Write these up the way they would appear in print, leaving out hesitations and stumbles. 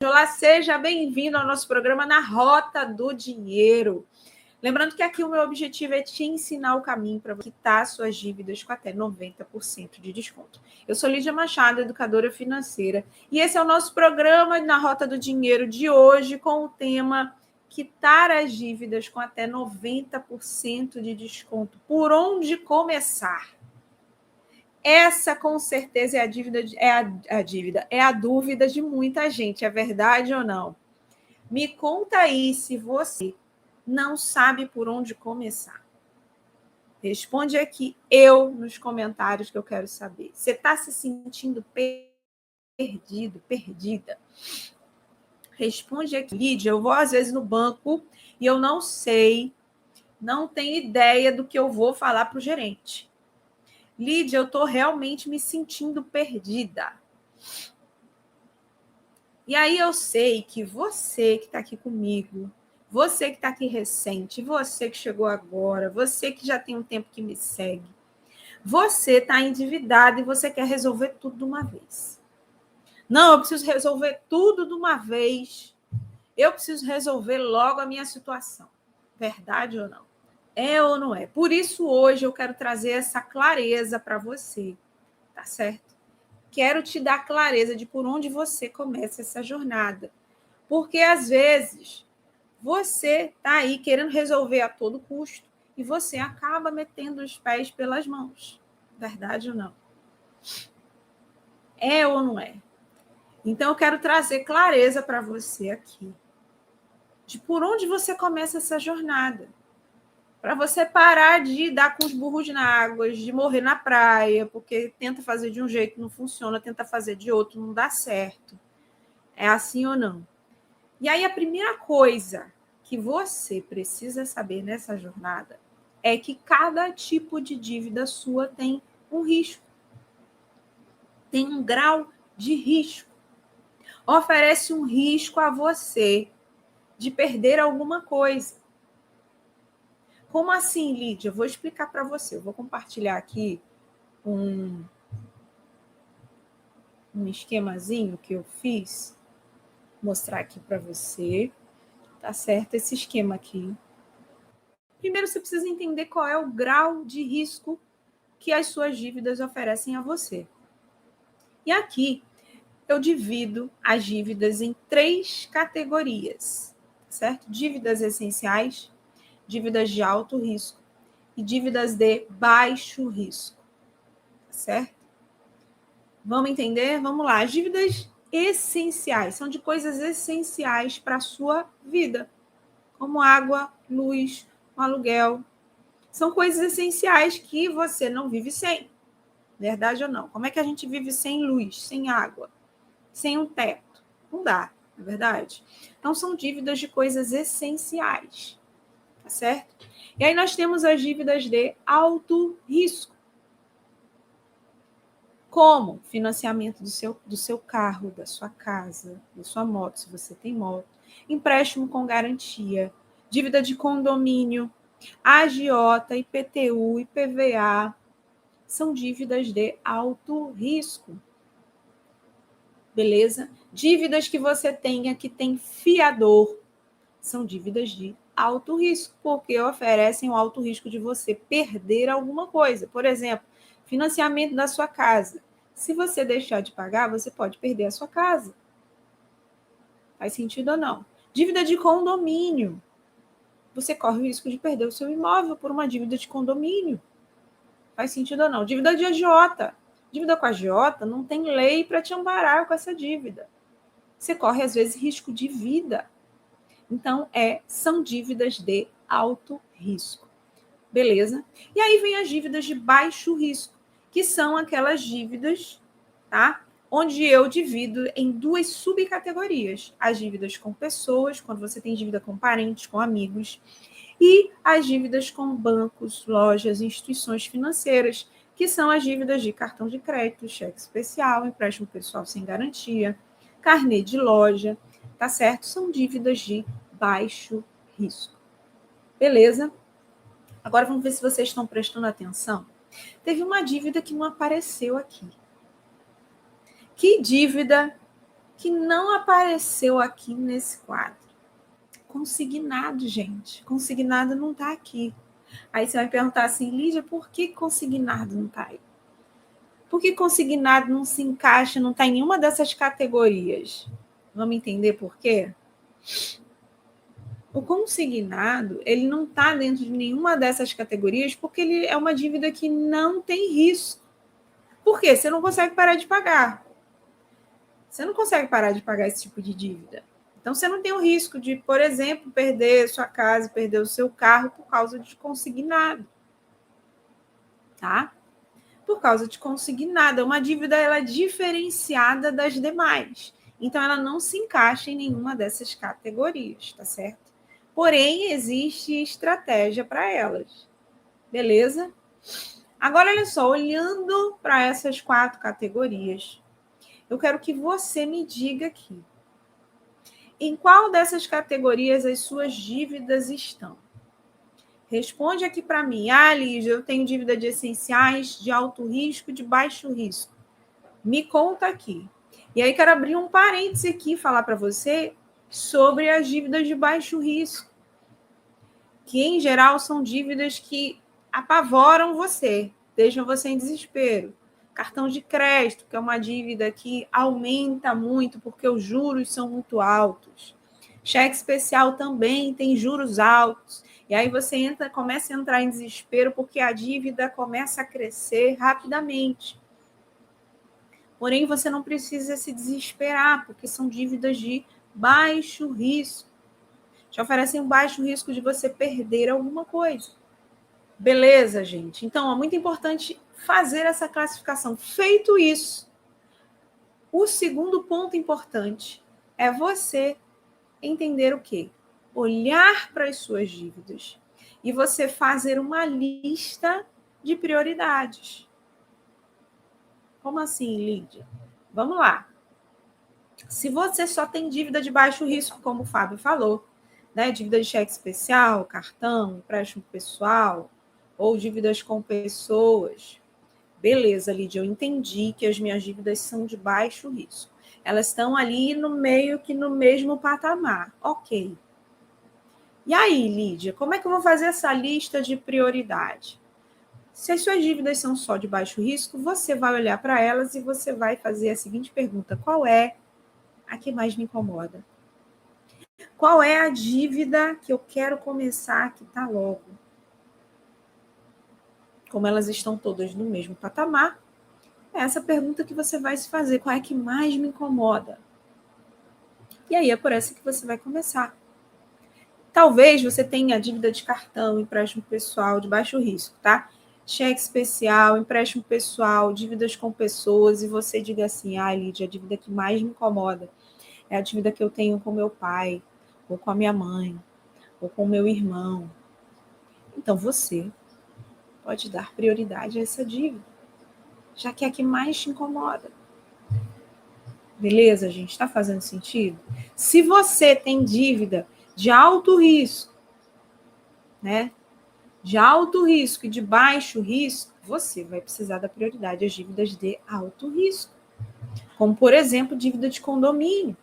Olá, seja bem-vindo ao nosso programa Na Rota do Dinheiro. Lembrando que aqui o meu objetivo é te ensinar o caminho para quitar suas dívidas com até 90% de desconto. Eu sou Lídia Machado, educadora financeira, e esse é o nosso programa Na Rota do Dinheiro de hoje com o tema quitar as dívidas com até 90% de desconto. Por onde começar? Essa, com certeza, é a dúvida de muita gente. É verdade ou não? Me conta aí se você não sabe por onde começar. Responde aqui nos comentários que eu quero saber. Você está se sentindo perdido, perdida? Responde aqui. Lídia, eu vou às vezes no banco e eu não sei, não tenho ideia do que eu vou falar para o gerente. Lídia, eu estou realmente me sentindo perdida. E aí eu sei que você que está aqui comigo, você que está aqui recente, você que chegou agora, você que já tem um tempo que me segue, você está endividado e você quer resolver tudo de uma vez. Não, eu preciso resolver tudo de uma vez. Eu preciso resolver logo a minha situação. Verdade ou não? É ou não é? Por isso, hoje, eu quero trazer essa clareza para você, tá certo? Quero te dar clareza de por onde você começa essa jornada. Porque, às vezes, você está aí querendo resolver a todo custo e você acaba metendo os pés pelas mãos. Verdade ou não? É ou não é? Então, eu quero trazer clareza para você aqui de por onde você começa essa jornada. Para você parar de dar com os burros na água, de morrer na praia, porque tenta fazer de um jeito, não funciona, tenta fazer de outro, não dá certo. É assim ou não? E aí, a primeira coisa que você precisa saber nessa jornada é que cada tipo de dívida sua tem um risco, tem um grau de risco. Oferece um risco a você de perder alguma coisa. Como assim, Lídia? Eu vou explicar para você. Eu vou compartilhar aqui um esquemazinho que eu fiz, mostrar aqui para você, tá certo? Esse esquema aqui. Primeiro, você precisa entender qual é o grau de risco que as suas dívidas oferecem a você. E aqui, eu divido as dívidas em 3 categorias, certo? Dívidas essenciais, dívidas de alto risco e dívidas de baixo risco, certo? Vamos entender? Vamos lá. As dívidas essenciais são de coisas essenciais para a sua vida, como água, luz, um aluguel. São coisas essenciais que você não vive sem. Verdade ou não? Como é que a gente vive sem luz, sem água, sem um teto? Não dá, não é verdade? Então, são dívidas de coisas essenciais, tá certo? E aí nós temos as dívidas de alto risco. Como financiamento do seu carro, da sua casa, da sua moto, se você tem moto, empréstimo com garantia, dívida de condomínio, agiota, IPTU, IPVA, são dívidas de alto risco. Beleza? Dívidas que você tenha que tem fiador, são dívidas de alto risco, porque oferecem o alto risco de você perder alguma coisa. Por exemplo, financiamento da sua casa. Se você deixar de pagar, você pode perder a sua casa. Faz sentido ou não? Dívida de condomínio. Você corre o risco de perder o seu imóvel por uma dívida de condomínio. Faz sentido ou não? Dívida de agiota. Dívida com agiota não tem lei para te amparar com essa dívida. Você corre, às vezes, risco de vida. Então, são dívidas de alto risco. Beleza? E aí vem as dívidas de baixo risco, que são aquelas dívidas, tá? Onde eu divido em 2 subcategorias. As dívidas com pessoas, quando você tem dívida com parentes, com amigos, e as dívidas com bancos, lojas, instituições financeiras, que são as dívidas de cartão de crédito, cheque especial, empréstimo pessoal sem garantia, carnê de loja, tá certo? São dívidas de baixo risco. Beleza? Agora vamos ver se vocês estão prestando atenção. Teve uma dívida que não apareceu aqui. Que dívida que não apareceu aqui nesse quadro? Consignado, gente. Consignado não está aqui. Aí você vai perguntar assim, Lídia, por que consignado não está aí? Por que consignado não se encaixa, não está em nenhuma dessas categorias? Vamos entender por quê? O consignado, ele não está dentro de nenhuma dessas categorias porque ele é uma dívida que não tem risco. Por quê? Você não consegue parar de pagar. Você não consegue parar de pagar esse tipo de dívida. Então, você não tem o risco de, por exemplo, perder sua casa, perder o seu carro por causa de consignado. Tá? Por causa de consignado. Uma dívida ela é diferenciada das demais. Então, ela não se encaixa em nenhuma dessas categorias, tá certo? Porém, existe estratégia para elas. Beleza? Agora, olha só, olhando para essas 4 categorias, eu quero que você me diga aqui. Em qual dessas categorias as suas dívidas estão? Responde aqui para mim. Ah, Lígia, eu tenho dívida de essenciais, de alto risco, de baixo risco. Me conta aqui. E aí, quero abrir um parêntese aqui e falar para você sobre as dívidas de baixo risco, que, em geral, são dívidas que apavoram você, deixam você em desespero. Cartão de crédito, que é uma dívida que aumenta muito porque os juros são muito altos. Cheque especial também tem juros altos. E aí você começa a entrar em desespero porque a dívida começa a crescer rapidamente. Porém, você não precisa se desesperar, porque são dívidas de baixo risco. Te oferecem um baixo risco de você perder alguma coisa. Beleza, gente? Então, é muito importante fazer essa classificação. Feito isso, o segundo ponto importante é você entender o quê? Olhar para as suas dívidas e você fazer uma lista de prioridades. Como assim, Lídia? Vamos lá. Se você só tem dívida de baixo risco, como o Fábio falou, né? Dívida de cheque especial, cartão, empréstimo pessoal, ou dívidas com pessoas. Beleza, Lídia, eu entendi que as minhas dívidas são de baixo risco. Elas estão ali no meio que no mesmo patamar. Ok. E aí, Lídia, como é que eu vou fazer essa lista de prioridade? Se as suas dívidas são só de baixo risco, você vai olhar para elas e você vai fazer a seguinte pergunta: qual é a que mais me incomoda? Qual é a dívida que eu quero começar a quitar logo? Como elas estão todas no mesmo patamar, é essa pergunta que você vai se fazer. Qual é a que mais me incomoda? E aí é por essa que você vai começar. Talvez você tenha dívida de cartão, empréstimo pessoal de baixo risco, tá? Cheque especial, empréstimo pessoal, dívidas com pessoas, e você diga assim, Lídia, a dívida que mais me incomoda é a dívida que eu tenho com meu pai, ou com a minha mãe, ou com o meu irmão. Então, você pode dar prioridade a essa dívida, já que é a que mais te incomoda. Beleza, gente? Está fazendo sentido? Se você tem dívida de alto risco, né? De alto risco e de baixo risco, você vai precisar dar prioridade às dívidas de alto risco. Como, por exemplo, dívida de condomínio.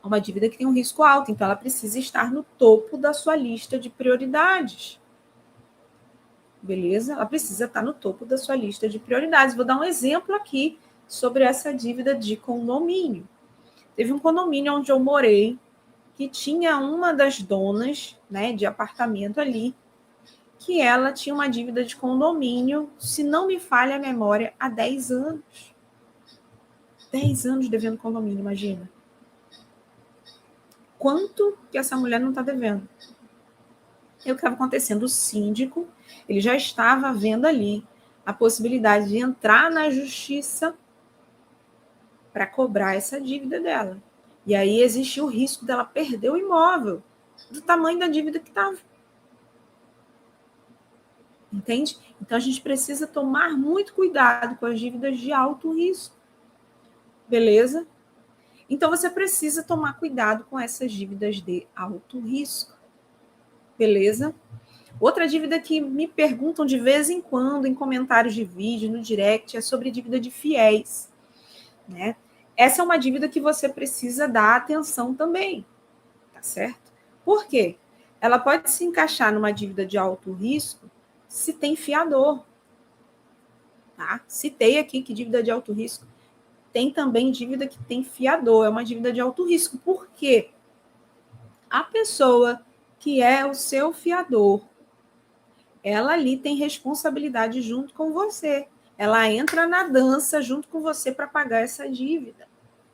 Uma dívida que tem um risco alto, então ela precisa estar no topo da sua lista de prioridades. Beleza? Ela precisa estar no topo da sua lista de prioridades. Vou dar um exemplo aqui sobre essa dívida de condomínio. Teve um condomínio onde eu morei que tinha uma das donas, né, de apartamento ali, que ela tinha uma dívida de condomínio, se não me falha a memória, há 10 anos. 10 anos devendo condomínio, imagina. Quanto que essa mulher não está devendo? E o que estava acontecendo? O síndico, ele já estava vendo ali a possibilidade de entrar na justiça para cobrar essa dívida dela. E aí existia o risco dela perder o imóvel, do tamanho da dívida que estava. Entende? Então, a gente precisa tomar muito cuidado com as dívidas de alto risco. Beleza? Então, você precisa tomar cuidado com essas dívidas de alto risco. Beleza? Outra dívida que me perguntam de vez em quando em comentários de vídeo, no direct, é sobre dívida de fiéis. Né? essa é uma dívida que você precisa dar atenção também, tá certo? Por quê? Ela pode se encaixar numa dívida de alto risco se tem fiador, tá? Citei aqui que dívida de alto risco. Tem também dívida que tem fiador, é uma dívida de alto risco. Por quê? A pessoa que é o seu fiador, ela ali tem responsabilidade junto com você. Ela entra na dança junto com você para pagar essa dívida.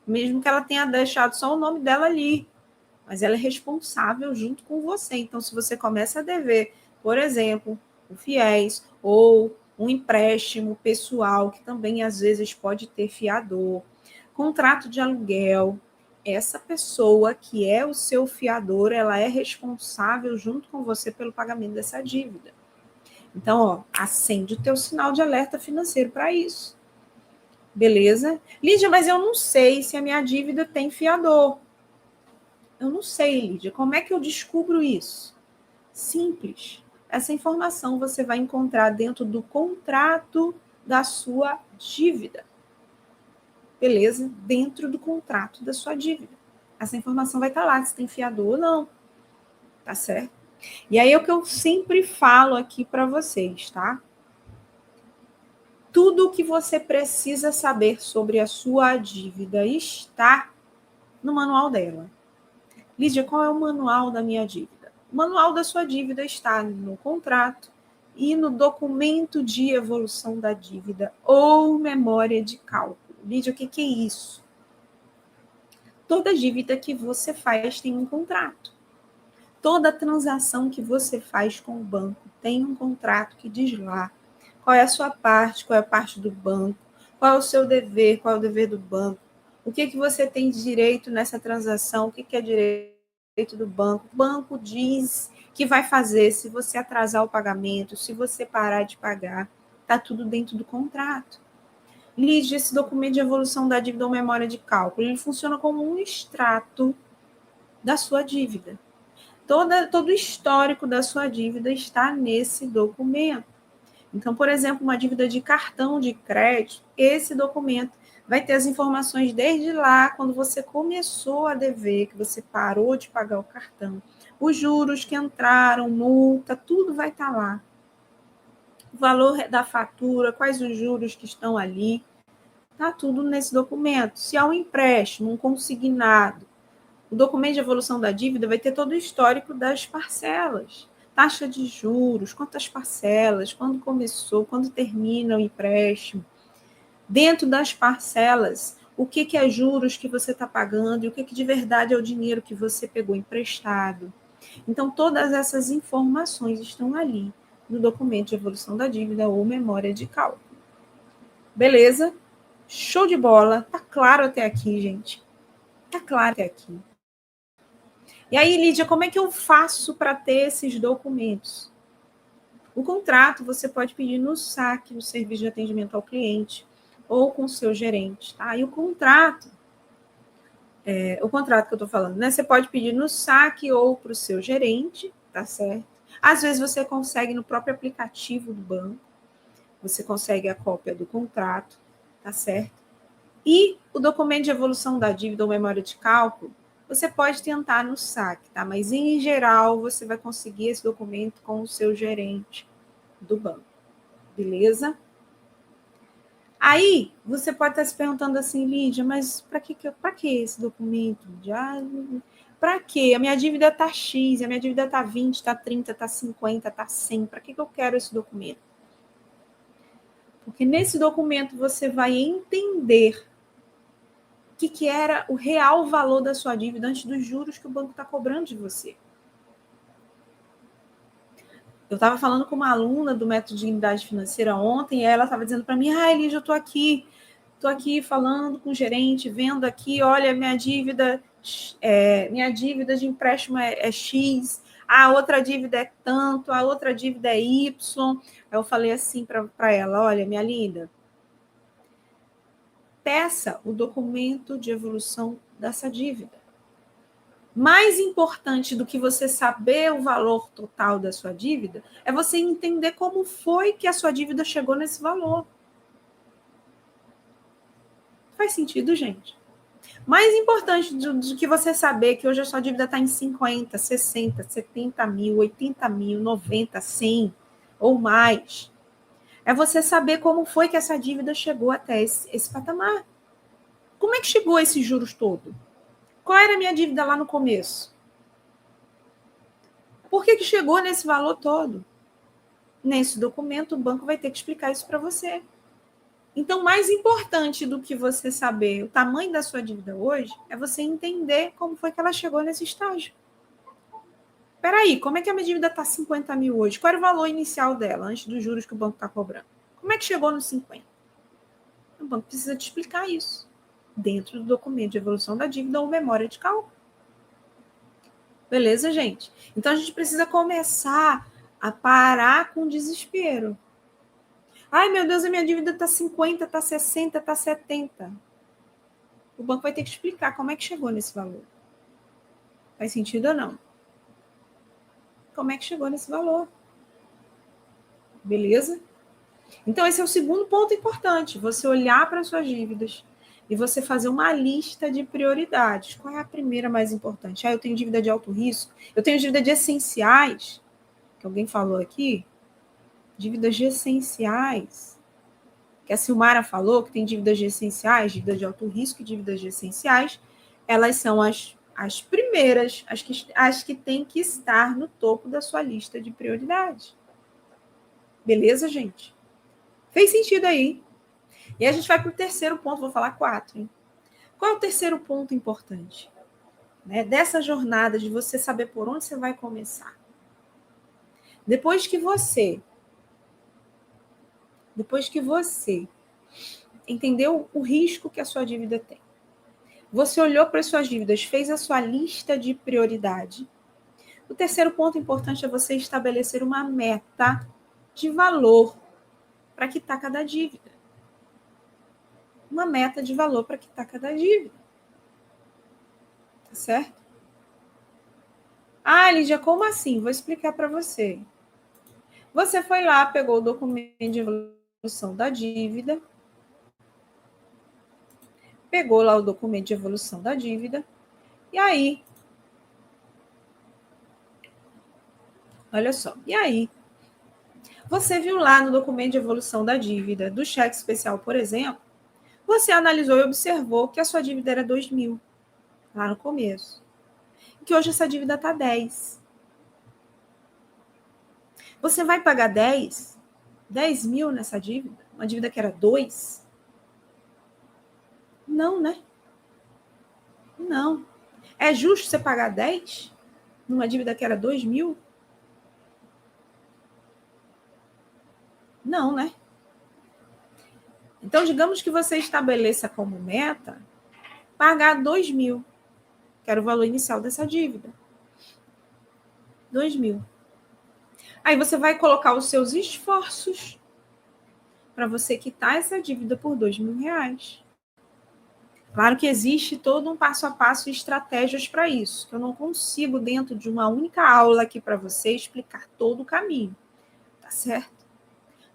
Mesmo que ela tenha deixado só o nome dela ali. Mas ela é responsável junto com você. Então, se você começa a dever, por exemplo, o FIES ou um empréstimo pessoal, que também às vezes pode ter fiador, contrato de aluguel, essa pessoa que é o seu fiador, ela é responsável junto com você pelo pagamento dessa dívida. Então, ó, acende o teu sinal de alerta financeiro para isso. Beleza? Lídia, mas eu não sei se a minha dívida tem fiador. Eu não sei, Lídia, como é que eu descubro isso? Simples. Essa informação você vai encontrar dentro do contrato da sua dívida. Beleza? Dentro do contrato da sua dívida. Essa informação vai estar lá, se tem fiador ou não. Tá certo? E aí é o que eu sempre falo aqui para vocês, tá? Tudo o que você precisa saber sobre a sua dívida está no manual dela. Lídia, qual é o manual da minha dívida? O manual da sua dívida está no contrato e no documento de evolução da dívida ou memória de cálculo. Lídia, o que é isso? Toda dívida que você faz tem um contrato. Toda transação que você faz com o banco tem um contrato que diz lá qual é a sua parte, qual é a parte do banco, qual é o seu dever, qual é o dever do banco, o que você tem de direito nessa transação, o que é direito do banco. O banco diz que vai fazer se você atrasar o pagamento, se você parar de pagar, está tudo dentro do contrato. Lídia, esse documento de evolução da dívida ou memória de cálculo, ele funciona como um extrato da sua dívida. Todo o histórico da sua dívida está nesse documento. Então, por exemplo, uma dívida de cartão de crédito, esse documento vai ter as informações desde lá, quando você começou a dever, que você parou de pagar o cartão, os juros que entraram, multa, tudo vai estar lá. O valor da fatura, quais os juros que estão ali, está tudo nesse documento. Se há um empréstimo, um consignado, o documento de evolução da dívida vai ter todo o histórico das parcelas. Taxa de juros, quantas parcelas, quando começou, quando termina o empréstimo. Dentro das parcelas, o que é juros que você está pagando e o que de verdade é o dinheiro que você pegou emprestado. Então, todas essas informações estão ali no documento de evolução da dívida ou memória de cálculo. Beleza? Show de bola. Tá claro até aqui, gente? Tá claro até aqui. E aí, Lídia, como é que eu faço para ter esses documentos? O contrato você pode pedir no SAC, no Serviço de Atendimento ao Cliente, ou com o seu gerente, tá? E o contrato que eu estou falando, né? Você pode pedir no SAC ou para o seu gerente, tá certo? Às vezes você consegue no próprio aplicativo do banco, você consegue a cópia do contrato, tá certo? E o documento de evolução da dívida ou memória de cálculo, você pode tentar no SAC, tá? Mas, em geral, você vai conseguir esse documento com o seu gerente do banco. Beleza? Aí, você pode estar se perguntando assim, Lídia, mas para que esse documento? Para quê? A minha dívida está X, a minha dívida está 20, está 30, está 50, está 100. Para que eu quero esse documento? Porque nesse documento você vai entender o que era o real valor da sua dívida antes dos juros que o banco está cobrando de você. Eu estava falando com uma aluna do método de dignidade financeira ontem, e ela estava dizendo para mim, Lígia, eu estou aqui falando com o gerente, vendo aqui, olha, minha dívida de empréstimo é X, a outra dívida é tanto, a outra dívida é Y. Eu falei assim para ela, olha, minha linda, peça o documento de evolução dessa dívida. Mais importante do que você saber o valor total da sua dívida é você entender como foi que a sua dívida chegou nesse valor. Faz sentido, gente? Mais importante do que você saber que hoje a sua dívida está em 50, 60, 70 mil, 80 mil, 90, 100 ou mais, é você saber como foi que essa dívida chegou até esse patamar. Como é que chegou a esses juros todo? Qual era a minha dívida lá no começo? Por que chegou nesse valor todo? Nesse documento, o banco vai ter que explicar isso para você. Então, mais importante do que você saber o tamanho da sua dívida hoje, é você entender como foi que ela chegou nesse estágio. Peraí, como é que a minha dívida está 50 mil hoje? Qual era o valor inicial dela, antes dos juros que o banco está cobrando? Como é que chegou nos 50? O banco precisa te explicar isso, dentro do documento de evolução da dívida ou memória de cálculo. Beleza, gente? Então, a gente precisa começar a parar com o desespero. Ai, meu Deus, a minha dívida está 50, está 60, está 70. O banco vai ter que explicar como é que chegou nesse valor. Faz sentido ou não? Como é que chegou nesse valor? Beleza? Então, esse é o segundo ponto importante. Você olhar para as suas dívidas e você fazer uma lista de prioridades. Qual é a primeira mais importante? Eu tenho dívida de alto risco. Eu tenho dívida de essenciais, que alguém falou aqui. Dívidas de essenciais. Que a Silmara falou que tem dívidas de essenciais, dívidas de alto risco e dívidas de essenciais. Elas são as primeiras, as que têm que estar no topo da sua lista de prioridades. Beleza, gente? Fez sentido aí? E a gente vai para o terceiro ponto, vou falar 4. Hein? Qual é o terceiro ponto importante? Dessa jornada de você saber por onde você vai começar. Depois que você entendeu o risco que a sua dívida tem, você olhou para as suas dívidas, fez a sua lista de prioridade. O terceiro ponto importante é você estabelecer uma meta de valor para quitar cada dívida. Uma meta de valor para quitar cada dívida. Tá certo? Ah, Lídia, como assim? Vou explicar para você. Você foi lá, pegou o documento de evolução da dívida, pegou lá o documento de evolução da dívida, e aí, olha só, e aí, você viu lá no documento de evolução da dívida, do cheque especial, por exemplo, você analisou e observou que a sua dívida era 2 mil, lá no começo, que hoje essa dívida está 10. Você vai pagar 10 mil nessa dívida? Uma dívida que era 2? Não, né? Não. É justo você pagar 10 numa dívida que era 2 mil? Não, né? Então, digamos que você estabeleça como meta pagar 2 mil, que era o valor inicial dessa dívida. 2 mil. Aí você vai colocar os seus esforços para você quitar essa dívida por 2 mil reais. Claro que existe todo um passo a passo e estratégias para isso, que eu não consigo, dentro de uma única aula aqui para você, explicar todo o caminho, tá certo?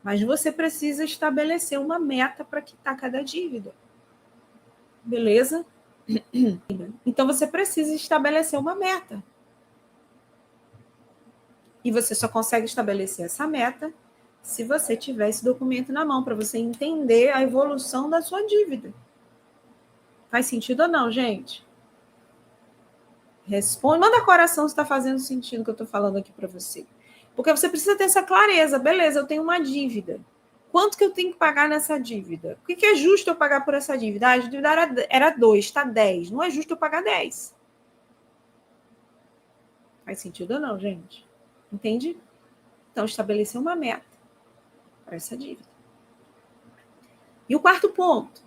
Mas você precisa estabelecer uma meta para quitar cada dívida. Beleza? Então você precisa estabelecer uma meta. E você só consegue estabelecer essa meta se você tiver esse documento na mão, para você entender a evolução da sua dívida. Faz sentido ou não, gente? Responde, manda coração se está fazendo sentido o que eu estou falando aqui para você. Porque você precisa ter essa clareza. Beleza, eu tenho uma dívida. Quanto que eu tenho que pagar nessa dívida? O que é justo eu pagar por essa dívida? A dívida era 2, está 10. Não é justo eu pagar 10. Faz sentido ou não, gente? Entende? Então, estabelecer uma meta para essa dívida. E o quarto ponto.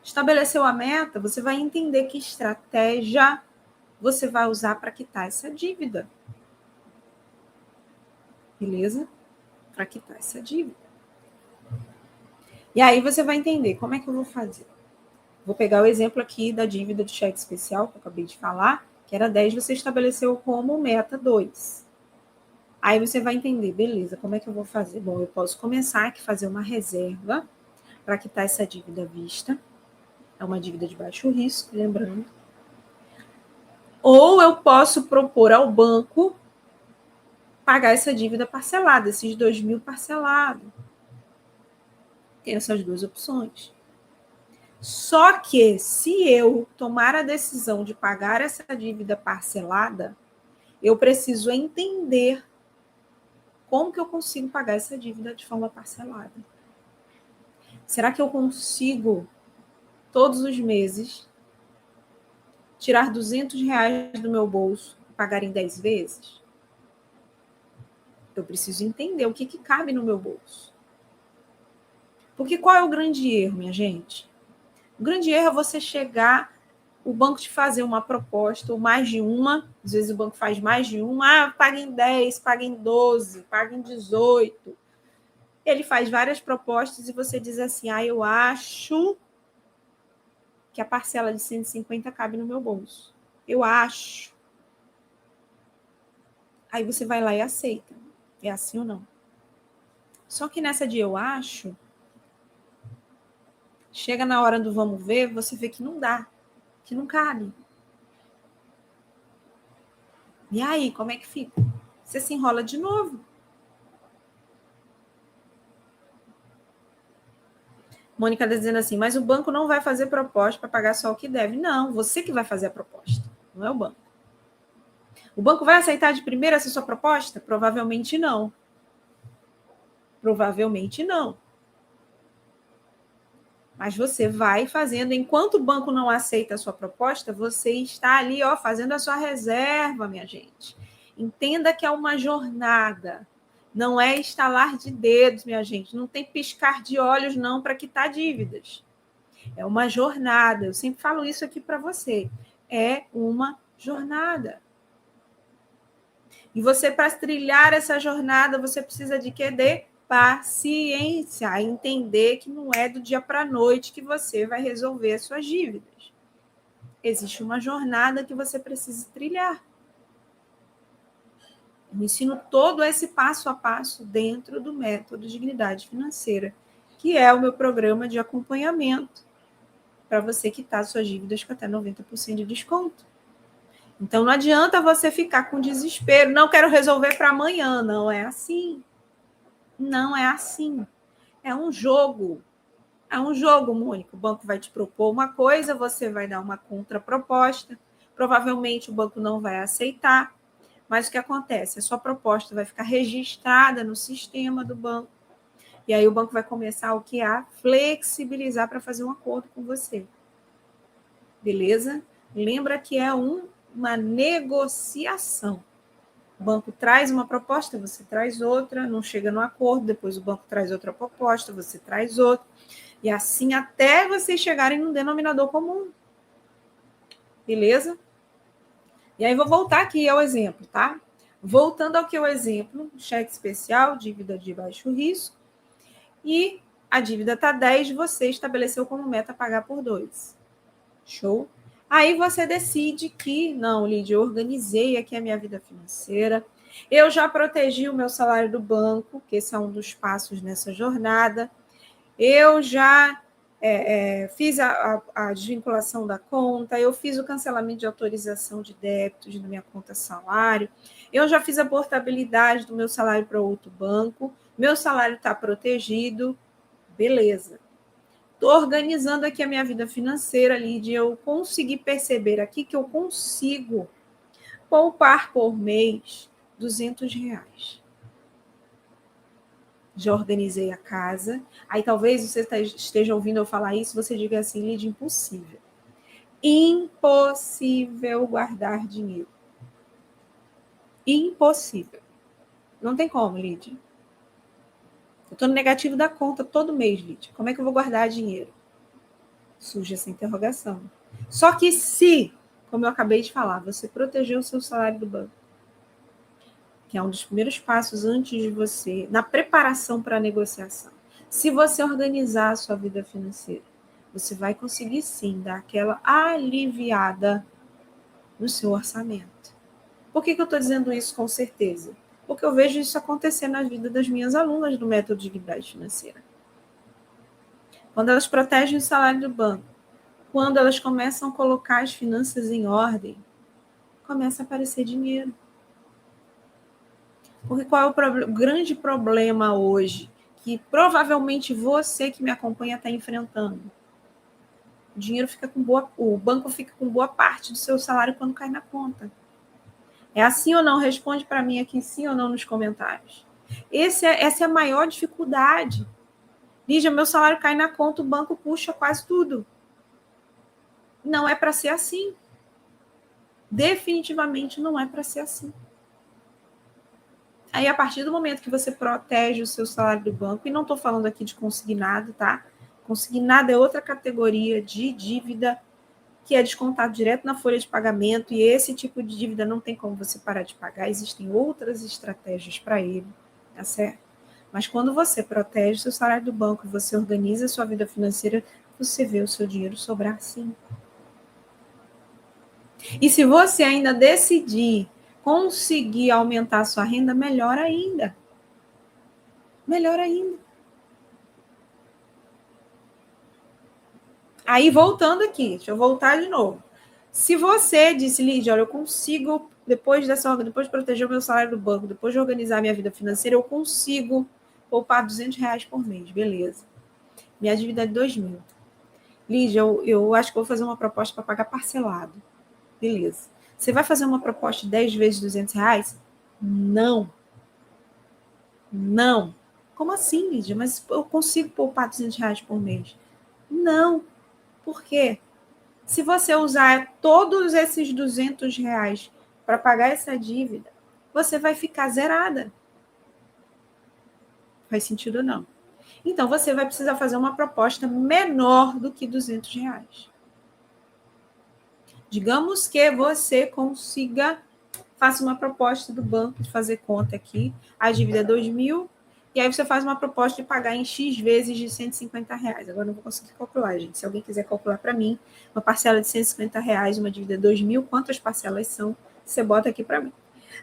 Estabeleceu a meta, você vai entender que estratégia você vai usar para quitar essa dívida. Beleza? Para quitar essa dívida. E aí você vai entender como é que eu vou fazer. Vou pegar o exemplo aqui da dívida de cheque especial, que eu acabei de falar, que era 10, você estabeleceu como meta 2. Aí você vai entender, beleza, como é que eu vou fazer? Bom, eu posso começar aqui, fazer uma reserva para quitar essa dívida à vista. É uma dívida de baixo risco, lembrando. Ou eu posso propor ao banco pagar essa dívida parcelada, esses 2.000 parcelado. Tem essas duas opções. Só que, se eu tomar a decisão de pagar essa dívida parcelada, eu preciso entender como que eu consigo pagar essa dívida de forma parcelada. Será que eu consigo, todos os meses, tirar R$200 do meu bolso e pagar em 10 vezes? Eu preciso entender o que cabe no meu bolso. Porque qual é o grande erro, minha gente? O grande erro é você chegar, o banco te fazer uma proposta, ou mais de uma, às vezes o banco faz mais de uma, paga em 10, paga em 12, paga em 18. Ele faz várias propostas e você diz assim, eu acho que a parcela de 150 cabe no meu bolso. Eu acho. Aí você vai lá e aceita. É assim ou não? Só que nessa de eu acho, chega na hora do vamos ver, você vê que não dá, que não cabe. E aí, como é que fica? Você se enrola de novo. Mônica está dizendo assim, mas o banco não vai fazer proposta para pagar só o que deve. Não, você que vai fazer a proposta, não é o banco. O banco vai aceitar de primeira essa sua proposta? Provavelmente não. Provavelmente não. Mas você vai fazendo, enquanto o banco não aceita a sua proposta, você está ali, fazendo a sua reserva, minha gente. Entenda que é uma jornada. Não é estalar de dedos, minha gente. Não tem piscar de olhos, não, para quitar dívidas. É uma jornada. Eu sempre falo isso aqui para você. É uma jornada. E você, para trilhar essa jornada, você precisa de quê? De paciência. Entender que não é do dia para a noite que você vai resolver as suas dívidas. Existe uma jornada que você precisa trilhar. Eu ensino todo esse passo a passo dentro do método Dignidade Financeira, que é o meu programa de acompanhamento para você quitar suas dívidas com até 90% de desconto. Então, não adianta você ficar com desespero. Não quero resolver para amanhã. Não é assim. Não é assim. É um jogo. É um jogo, Mônica. O banco vai te propor uma coisa, você vai dar uma contraproposta. Provavelmente o banco não vai aceitar. Mas o que acontece? A sua proposta vai ficar registrada no sistema do banco. E aí o banco vai começar o que? A flexibilizar para fazer um acordo com você. Beleza? Lembra que é uma negociação. O banco traz uma proposta, você traz outra, não chega no acordo, depois o banco traz outra proposta, você traz outra, e assim até vocês chegarem num denominador comum. Beleza? E aí vou voltar aqui ao exemplo, tá? Voltando ao que é o exemplo, cheque especial, dívida de baixo risco, e a dívida está 10, você estabeleceu como meta pagar por 2. Show? Aí você decide que, não, Lídia, eu organizei aqui a minha vida financeira, eu já protegi o meu salário do banco, que esse é um dos passos nessa jornada, eu já fiz a desvinculação da conta, eu fiz o cancelamento de autorização de débitos na minha conta salário, eu já fiz a portabilidade do meu salário para outro banco, meu salário está protegido, beleza. Estou organizando aqui a minha vida financeira, Lídia, eu consegui perceber aqui que eu consigo poupar por mês R$200. Já organizei a casa. Aí talvez você esteja ouvindo eu falar isso, você diga assim, Lídia, impossível. Impossível guardar dinheiro. Impossível. Não tem como, Lídia. Eu estou no negativo da conta todo mês, Lídia. Como é que eu vou guardar dinheiro? Surge essa interrogação. Só que se, como eu acabei de falar, você protegeu o seu salário do banco, que é um dos primeiros passos antes de você, na preparação para a negociação. Se você organizar a sua vida financeira, você vai conseguir sim dar aquela aliviada no seu orçamento. Por que eu estou dizendo isso com certeza? Porque eu vejo isso acontecer na vida das minhas alunas do método Dignidade Financeira. Quando elas protegem o salário do banco, quando elas começam a colocar as finanças em ordem, começa a aparecer dinheiro. Porque qual é o grande problema hoje? Que provavelmente você que me acompanha está enfrentando. O dinheiro fica com o banco fica com boa parte do seu salário quando cai na conta. É assim ou não? Responde para mim aqui sim ou não nos comentários. Essa é a maior dificuldade. Lígia, meu salário cai na conta, o banco puxa quase tudo. Não é para ser assim. Definitivamente não é para ser assim. Aí, a partir do momento que você protege o seu salário do banco, e não estou falando aqui de consignado, tá? Consignado é outra categoria de dívida que é descontado direto na folha de pagamento, e esse tipo de dívida não tem como você parar de pagar, existem outras estratégias para ele, tá certo? Mas quando você protege o seu salário do banco, você organiza a sua vida financeira, você vê o seu dinheiro sobrar sim. E se você ainda decidir conseguir aumentar a sua renda, melhor ainda. Melhor ainda. Aí, voltando aqui, deixa eu voltar de novo. Se você disse, Lídia, olha, eu consigo, depois de proteger o meu salário do banco, depois de organizar a minha vida financeira, eu consigo poupar R$200 por mês, beleza. Minha dívida é de 2.000. Lídia, eu acho que vou fazer uma proposta para pagar parcelado. Beleza. Você vai fazer uma proposta de 10 vezes R$200? Não. Não. Como assim, Lídia? Mas eu consigo poupar R$200 por mês? Não. Por quê? Se você usar todos esses R$200 para pagar essa dívida, você vai ficar zerada. Faz sentido ou não? Então, você vai precisar fazer uma proposta menor do que R$200. Digamos que você consiga, faça uma proposta do banco de fazer conta aqui, a dívida é 2.000, e aí você faz uma proposta de pagar em X vezes de R$150. Agora não vou conseguir calcular, gente. Se alguém quiser calcular para mim, uma parcela de R$150, uma dívida de 2.000, quantas parcelas são? Você bota aqui para mim.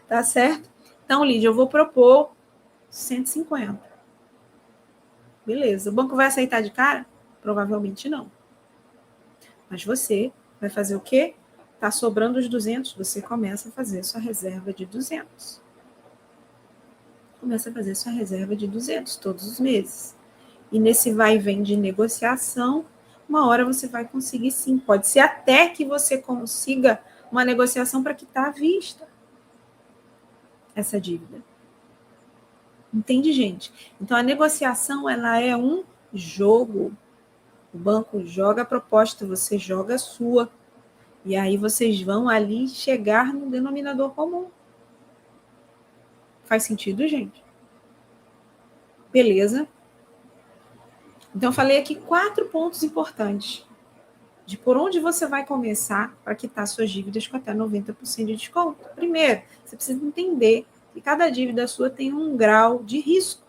Tá certo? Então, Lídia, eu vou propor 150. Beleza. O banco vai aceitar de cara? Provavelmente não. Mas você vai fazer o quê? Tá sobrando os 200, você começa a fazer sua reserva de 200. Começa a fazer sua reserva de 200 todos os meses. E nesse vai e vem de negociação, uma hora você vai conseguir sim. Pode ser até que você consiga uma negociação para quitar à vista essa dívida. Entende, gente? Então, a negociação, ela é um jogo. O banco joga a proposta, você joga a sua. E aí vocês vão ali chegar no denominador comum. Faz sentido, gente? Beleza? Então, eu falei aqui 4 pontos importantes de por onde você vai começar para quitar suas dívidas com até 90% de desconto. Primeiro, você precisa entender que cada dívida sua tem um grau de risco.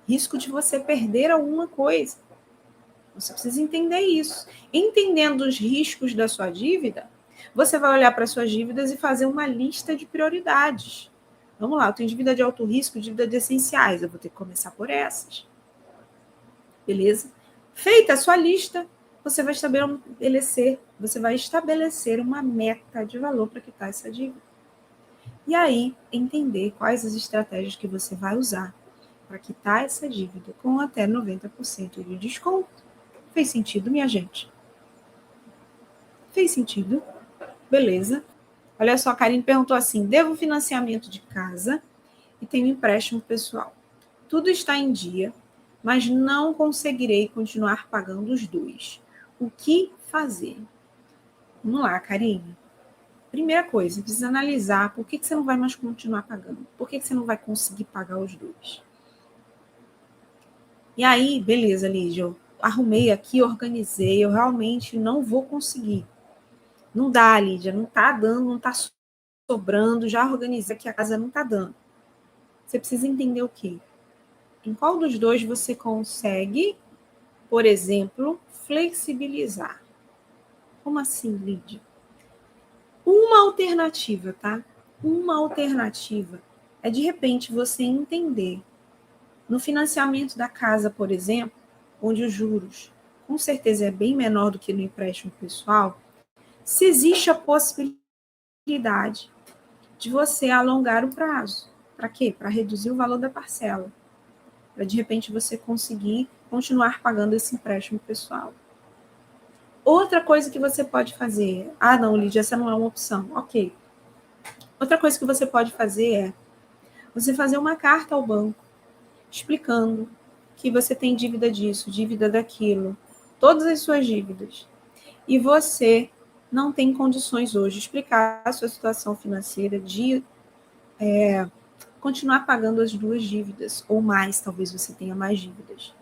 Risco de você perder alguma coisa. Você precisa entender isso. Entendendo os riscos da sua dívida, você vai olhar para suas dívidas e fazer uma lista de prioridades. Vamos lá, eu tenho dívida de alto risco, dívida de essenciais. Eu vou ter que começar por essas. Beleza? Feita a sua lista, você vai estabelecer uma meta de valor para quitar essa dívida. E aí, entender quais as estratégias que você vai usar para quitar essa dívida com até 90% de desconto. Fez sentido, minha gente? Fez sentido? Beleza. Olha só, a Karine perguntou assim, devo financiamento de casa e tenho empréstimo pessoal. Tudo está em dia, mas não conseguirei continuar pagando os dois. O que fazer? Vamos lá, Karine. Primeira coisa, precisa analisar por que você não vai mais continuar pagando. Por que você não vai conseguir pagar os dois? E aí, beleza, Lígia, eu arrumei aqui, organizei, eu realmente não vou conseguir. Não dá, Lídia, não está dando, não está sobrando, já organizei aqui a casa, não está dando. Você precisa entender o quê? Em qual dos dois você consegue, por exemplo, flexibilizar? Como assim, Lídia? Uma alternativa, tá? Uma alternativa é, de repente, você entender no financiamento da casa, por exemplo, onde os juros com certeza é bem menor do que no empréstimo pessoal, se existe a possibilidade de você alongar o prazo. Para quê? Para reduzir o valor da parcela. Para, de repente, você conseguir continuar pagando esse empréstimo pessoal. Outra coisa que você pode fazer... Ah, não, Lídia, essa não é uma opção. Ok. Outra coisa que você pode fazer é você fazer uma carta ao banco explicando que você tem dívida disso, dívida daquilo, todas as suas dívidas. E você não tem condições hoje de explicar a sua situação financeira, de continuar pagando as duas dívidas, ou mais, talvez você tenha mais dívidas.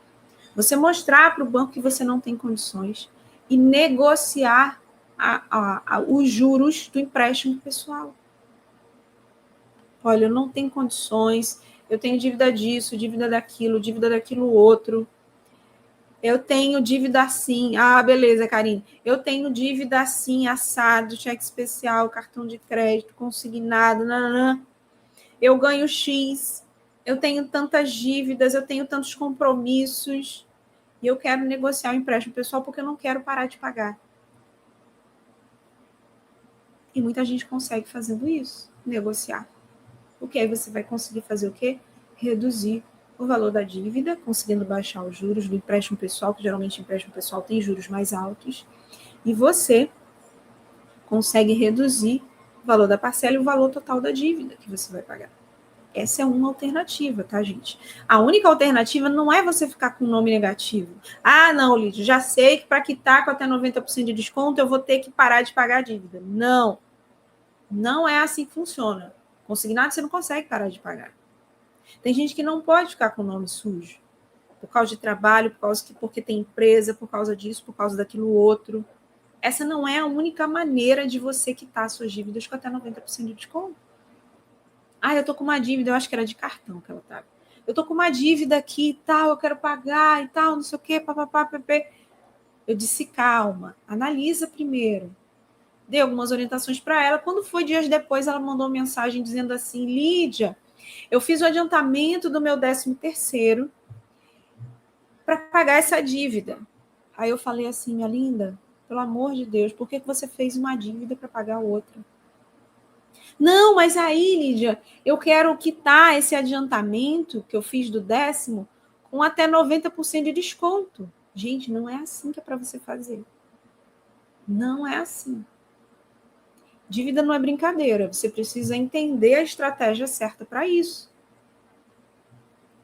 Você mostrar para o banco que você não tem condições e negociar os juros do empréstimo pessoal. Olha, eu não tenho condições, eu tenho dívida disso, dívida daquilo outro. Eu tenho dívida assim. Ah, beleza, Karine. Eu tenho dívida assim, assado, cheque especial, cartão de crédito, consignado, nananã. Eu ganho X, eu tenho tantas dívidas, eu tenho tantos compromissos, e eu quero negociar o empréstimo pessoal porque eu não quero parar de pagar. E muita gente consegue fazendo isso, negociar. Porque aí você vai conseguir fazer o quê? Reduzir o valor da dívida, conseguindo baixar os juros do empréstimo pessoal, que geralmente o empréstimo pessoal tem juros mais altos, e você consegue reduzir o valor da parcela e o valor total da dívida que você vai pagar. Essa é uma alternativa, tá, gente? A única alternativa não é você ficar com um nome negativo. Ah, não, Lídio, já sei que para quitar com até 90% de desconto eu vou ter que parar de pagar a dívida. Não. Não é assim que funciona. Consignado você não consegue parar de pagar. Tem gente que não pode ficar com o nome sujo. Por causa de trabalho, porque tem empresa, por causa disso, por causa daquilo outro. Essa não é a única maneira de você quitar suas dívidas com até 90% de desconto. Ah, eu tô com uma dívida, eu acho que era de cartão que ela tava. Eu tô com uma dívida aqui e tal, eu quero pagar e tal, não sei o quê, papapá, pepe. Eu disse, calma, analisa primeiro. Dei algumas orientações para ela. Quando foi dias depois, ela mandou uma mensagem dizendo assim, Lídia, eu fiz o adiantamento do meu 13º para pagar essa dívida. Aí eu falei assim, minha linda, pelo amor de Deus, por que você fez uma dívida para pagar outra? Não, mas aí, Lídia, eu quero quitar esse adiantamento que eu fiz do 10º com até 90% de desconto. Gente, não é assim que é para você fazer. Não é assim. Dívida não é brincadeira. Você precisa entender a estratégia certa para isso.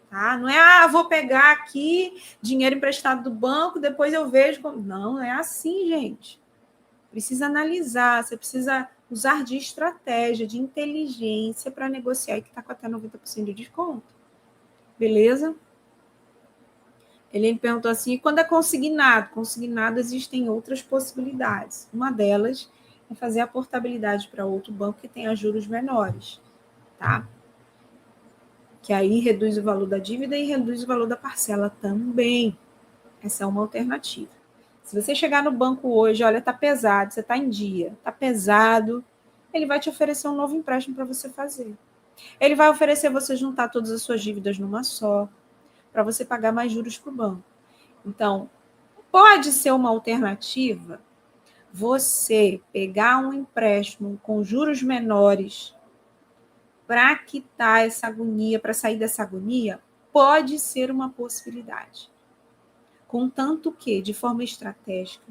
Tá? Não é, vou pegar aqui dinheiro emprestado do banco, depois eu vejo. Não é assim, gente. Precisa analisar, você precisa usar de estratégia, de inteligência para negociar e que está com até 90% de desconto. Beleza? Ele me perguntou assim, e quando é consignado? Consignado existem outras possibilidades. Uma delas é fazer a portabilidade para outro banco que tenha juros menores, tá? Que aí reduz o valor da dívida e reduz o valor da parcela também. Essa é uma alternativa. Se você chegar no banco hoje, olha, tá pesado, você tá em dia, tá pesado, ele vai te oferecer um novo empréstimo para você fazer. Ele vai oferecer você juntar todas as suas dívidas numa só, para você pagar mais juros para o banco. Então, pode ser uma alternativa você pegar um empréstimo com juros menores para quitar essa agonia, para sair dessa agonia, pode ser uma possibilidade. Contanto que, de forma estratégica,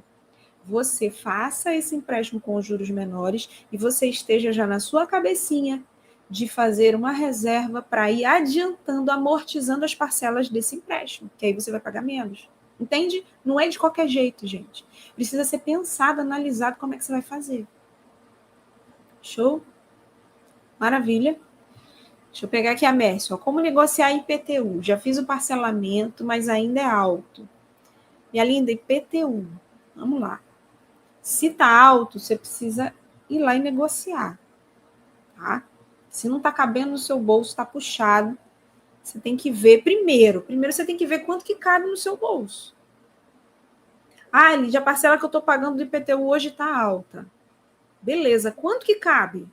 você faça esse empréstimo com juros menores e você esteja já na sua cabecinha de fazer uma reserva para ir adiantando, amortizando as parcelas desse empréstimo, que aí você vai pagar menos. Entende? Não é de qualquer jeito, gente. Precisa ser pensado, analisado como é que você vai fazer. Show? Maravilha. Deixa eu pegar aqui a Mércia. Como negociar IPTU? Já fiz o parcelamento, mas ainda é alto. Minha linda, IPTU. Vamos lá. Se tá alto, você precisa ir lá e negociar, tá? Se não tá cabendo no seu bolso, tá puxado, você tem que ver primeiro. Primeiro você tem que ver quanto que cabe no seu bolso. Ah, Lídia, a parcela que eu tô pagando do IPTU hoje tá alta. Beleza, quanto que cabe?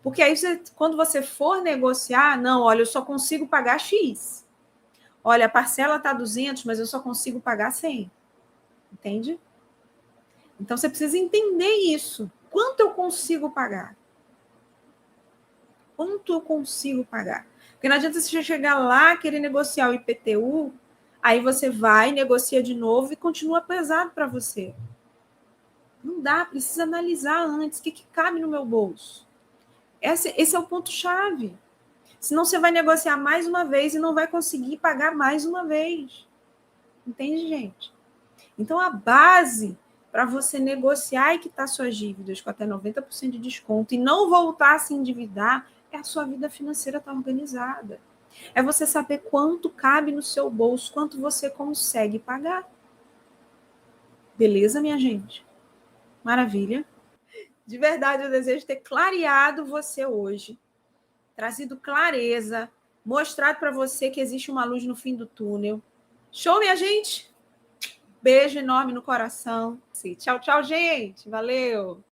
Porque aí, quando você for negociar, não, olha, eu só consigo pagar X. Olha, a parcela tá 200, mas eu só consigo pagar 100. Entende? Então, você precisa entender isso. Quanto eu consigo pagar? Quanto eu consigo pagar? Porque não adianta você chegar lá, querer negociar o IPTU, aí você vai, negocia de novo e continua pesado para você. Não dá, precisa analisar antes o que cabe no meu bolso. Esse é o ponto-chave. Senão você vai negociar mais uma vez e não vai conseguir pagar mais uma vez. Entende, gente? Então, a base para você negociar e quitar suas dívidas com até 90% de desconto e não voltar a se endividar é a sua vida financeira estar organizada. É você saber quanto cabe no seu bolso, quanto você consegue pagar. Beleza, minha gente? Maravilha. De verdade, eu desejo ter clareado você hoje, trazido clareza, mostrado para você que existe uma luz no fim do túnel. Show, minha gente? Beijo enorme no coração. Sim. Tchau, tchau, gente. Valeu.